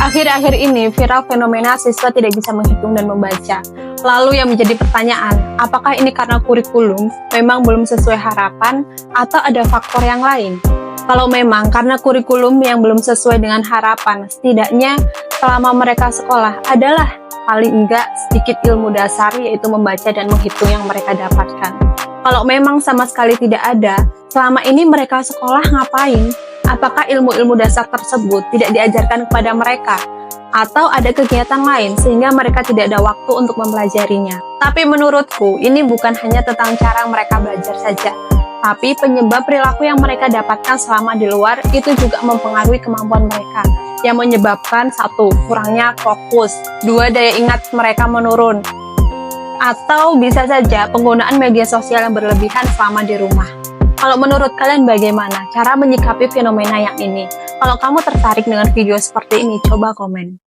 Akhir-akhir ini viral fenomena siswa tidak bisa menghitung dan membaca. Lalu yang menjadi pertanyaan, apakah ini karena kurikulum memang belum sesuai harapan atau ada faktor yang lain? Kalau memang karena kurikulum yang belum sesuai dengan harapan, setidaknya selama mereka sekolah adalah paling enggak sedikit ilmu dasar, yaitu membaca dan menghitung yang mereka dapatkan. Kalau memang sama sekali tidak ada, selama ini mereka sekolah ngapain? Apakah ilmu-ilmu dasar tersebut tidak diajarkan kepada mereka? Atau ada kegiatan lain sehingga mereka tidak ada waktu untuk mempelajarinya? Tapi menurutku, ini bukan hanya tentang cara mereka belajar saja, tapi penyebab perilaku yang mereka dapatkan selama di luar itu juga mempengaruhi kemampuan mereka, yang menyebabkan 1. Kurangnya fokus, 2. Daya ingat mereka menurun, atau bisa saja penggunaan media sosial yang berlebihan selama di rumah. Kalau menurut kalian bagaimana cara menyikapi fenomena yang ini? Kalau kamu tertarik dengan video seperti ini, coba komen.